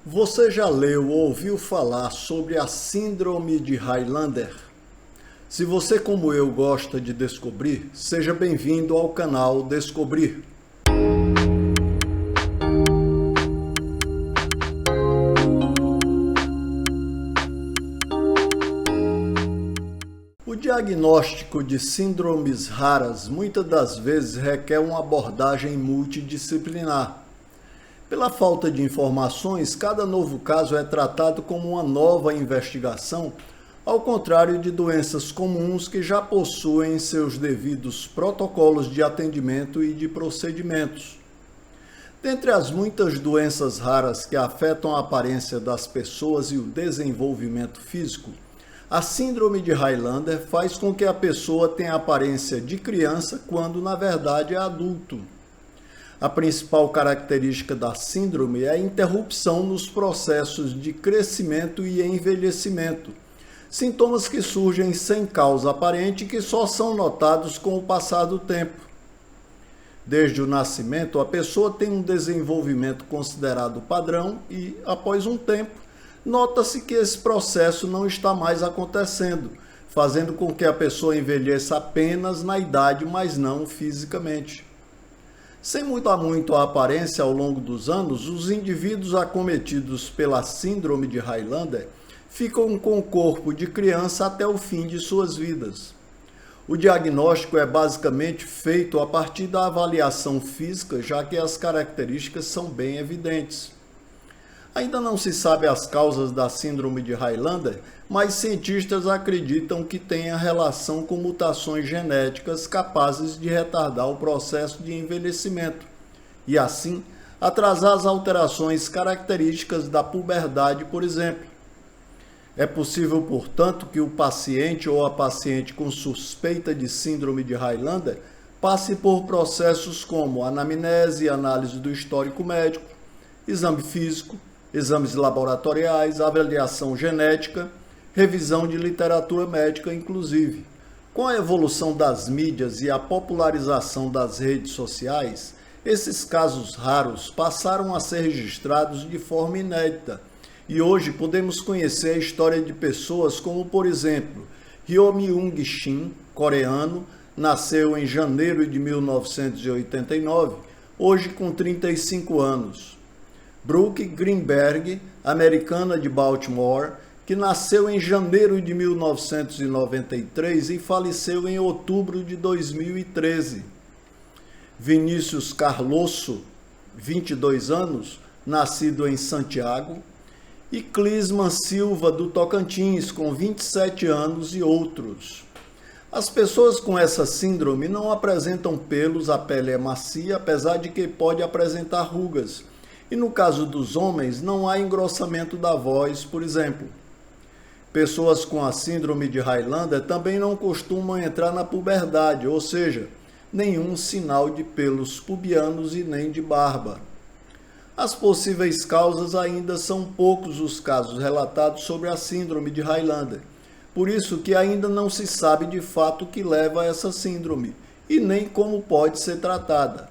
Você já leu ou ouviu falar sobre a Síndrome de Highlander? Se você, como eu, gosta de descobrir, seja bem-vindo ao canal Descobrir. O diagnóstico de síndromes raras muitas das vezes requer uma abordagem multidisciplinar. Pela falta de informações, cada novo caso é tratado como uma nova investigação, ao contrário de doenças comuns que já possuem seus devidos protocolos de atendimento e de procedimentos. Dentre as muitas doenças raras que afetam a aparência das pessoas e o desenvolvimento físico, a síndrome de Highlander faz com que a pessoa tenha a aparência de criança quando, na verdade, é adulto. A principal característica da síndrome é a interrupção nos processos de crescimento e envelhecimento, sintomas que surgem sem causa aparente e que só são notados com o passar do tempo. Desde o nascimento, a pessoa tem um desenvolvimento considerado padrão e, após um tempo, nota-se que esse processo não está mais acontecendo, fazendo com que a pessoa envelheça apenas na idade, mas não fisicamente. Sem mudar muito a aparência ao longo dos anos, os indivíduos acometidos pela síndrome de Highlander ficam com o corpo de criança até o fim de suas vidas. O diagnóstico é basicamente feito a partir da avaliação física, já que as características são bem evidentes. Ainda não se sabe as causas da síndrome de Highlander, mas cientistas acreditam que tenha relação com mutações genéticas capazes de retardar o processo de envelhecimento e, assim, atrasar as alterações características da puberdade, por exemplo. É possível, portanto, que o paciente ou a paciente com suspeita de síndrome de Highlander passe por processos como anamnese e análise do histórico médico, exame físico, exames laboratoriais, avaliação genética, revisão de literatura médica, inclusive. Com a evolução das mídias e a popularização das redes sociais, esses casos raros passaram a ser registrados de forma inédita. E hoje podemos conhecer a história de pessoas como, por exemplo, Ryo Myung-shin, coreano, nasceu em janeiro de 1989, hoje com 35 anos. Brooke Greenberg, americana de Baltimore, que nasceu em janeiro de 1993 e faleceu em outubro de 2013. Vinícius Carlosso, 22 anos, nascido em Santiago. E Clisman Silva, do Tocantins, com 27 anos, e outros. As pessoas com essa síndrome não apresentam pelos, a pele é macia, apesar de que pode apresentar rugas. E no caso dos homens, não há engrossamento da voz, por exemplo. Pessoas com a síndrome de Highlander também não costumam entrar na puberdade, ou seja, nenhum sinal de pelos pubianos e nem de barba. As possíveis causas ainda são poucos os casos relatados sobre a síndrome de Highlander, por isso que ainda não se sabe de fato o que leva a essa síndrome e nem como pode ser tratada.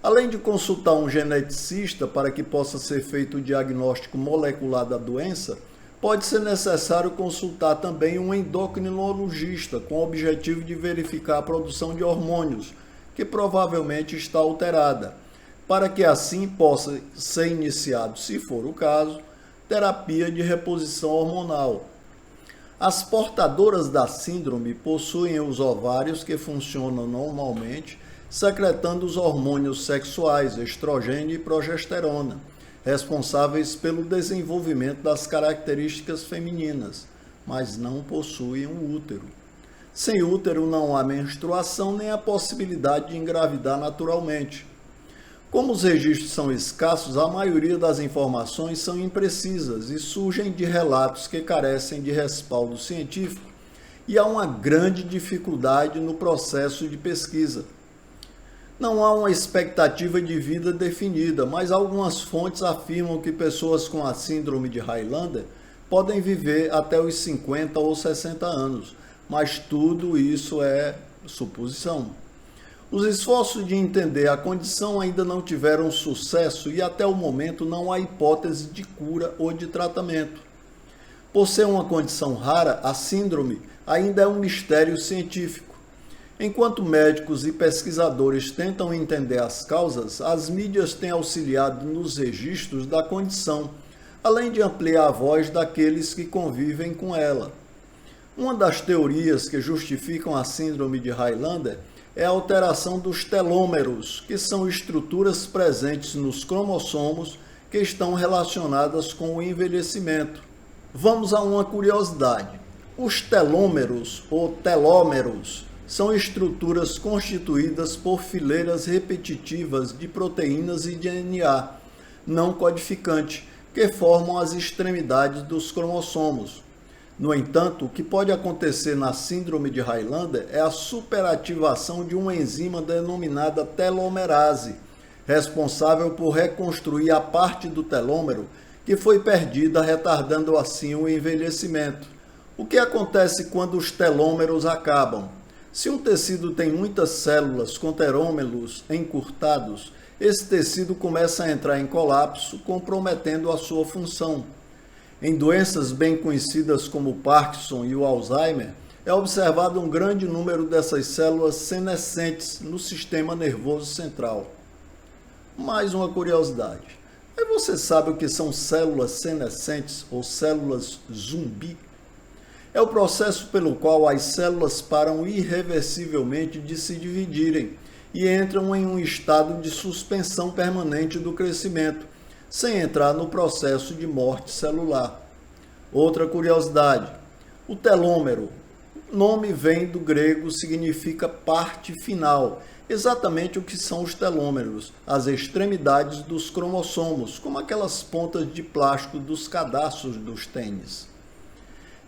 Além de consultar um geneticista para que possa ser feito o diagnóstico molecular da doença, pode ser necessário consultar também um endocrinologista com o objetivo de verificar a produção de hormônios, que provavelmente está alterada, para que assim possa ser iniciado, se for o caso, terapia de reposição hormonal. As portadoras da síndrome possuem os ovários que funcionam normalmente, secretando os hormônios sexuais, estrogênio e progesterona, responsáveis pelo desenvolvimento das características femininas, mas não possuem um útero. Sem útero não há menstruação nem a possibilidade de engravidar naturalmente. Como os registros são escassos, a maioria das informações são imprecisas e surgem de relatos que carecem de respaldo científico e há uma grande dificuldade no processo de pesquisa. Não há uma expectativa de vida definida, mas algumas fontes afirmam que pessoas com a síndrome de Highlander podem viver até os 50 ou 60 anos, mas tudo isso é suposição. Os esforços de entender a condição ainda não tiveram sucesso e até o momento não há hipótese de cura ou de tratamento. Por ser uma condição rara, a síndrome ainda é um mistério científico. Enquanto médicos e pesquisadores tentam entender as causas, as mídias têm auxiliado nos registros da condição, além de ampliar a voz daqueles que convivem com ela. Uma das teorias que justificam a síndrome de Highlander é a alteração dos telômeros, que são estruturas presentes nos cromossomos que estão relacionadas com o envelhecimento. Vamos a uma curiosidade. Os telômeros ou telômeros são estruturas constituídas por fileiras repetitivas de proteínas e DNA não codificante, que formam as extremidades dos cromossomos. No entanto, o que pode acontecer na síndrome de Highlander é a superativação de uma enzima denominada telomerase, responsável por reconstruir a parte do telômero que foi perdida, retardando assim o envelhecimento. O que acontece quando os telômeros acabam? Se um tecido tem muitas células com telômeros encurtados, esse tecido começa a entrar em colapso, comprometendo a sua função. Em doenças bem conhecidas como o Parkinson e o Alzheimer, é observado um grande número dessas células senescentes no sistema nervoso central. Mais uma curiosidade. Mas você sabe o que são células senescentes ou células zumbi? É o processo pelo qual as células param irreversivelmente de se dividirem e entram em um estado de suspensão permanente do crescimento, sem entrar no processo de morte celular. Outra curiosidade, o telômero, o nome vem do grego, significa parte final, exatamente o que são os telômeros, as extremidades dos cromossomos, como aquelas pontas de plástico dos cadarços dos tênis.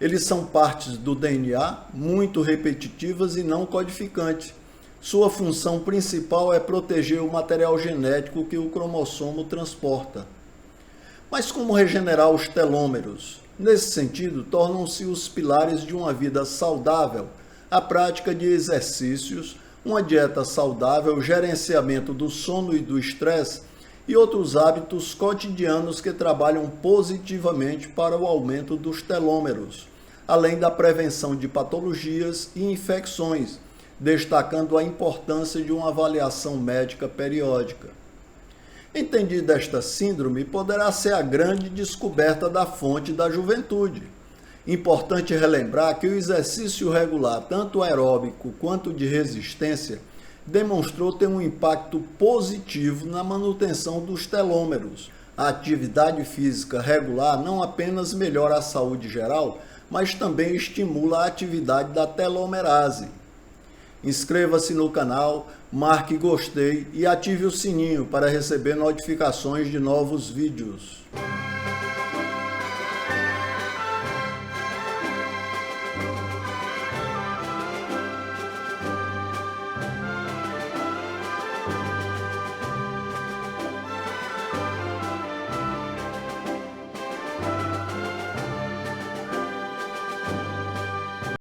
Eles são partes do DNA, muito repetitivas e não codificantes. Sua função principal é proteger o material genético que o cromossomo transporta. Mas como regenerar os telômeros? Nesse sentido, tornam-se os pilares de uma vida saudável a prática de exercícios, uma dieta saudável, gerenciamento do sono e do estresse e outros hábitos cotidianos que trabalham positivamente para o aumento dos telômeros, além da prevenção de patologias e infecções, destacando a importância de uma avaliação médica periódica. Entendida esta síndrome, poderá ser a grande descoberta da fonte da juventude. Importante relembrar que o exercício regular, tanto aeróbico quanto de resistência, demonstrou ter um impacto positivo na manutenção dos telômeros. A atividade física regular não apenas melhora a saúde geral, mas também estimula a atividade da telomerase. Inscreva-se no canal, marque gostei e ative o sininho para receber notificações de novos vídeos.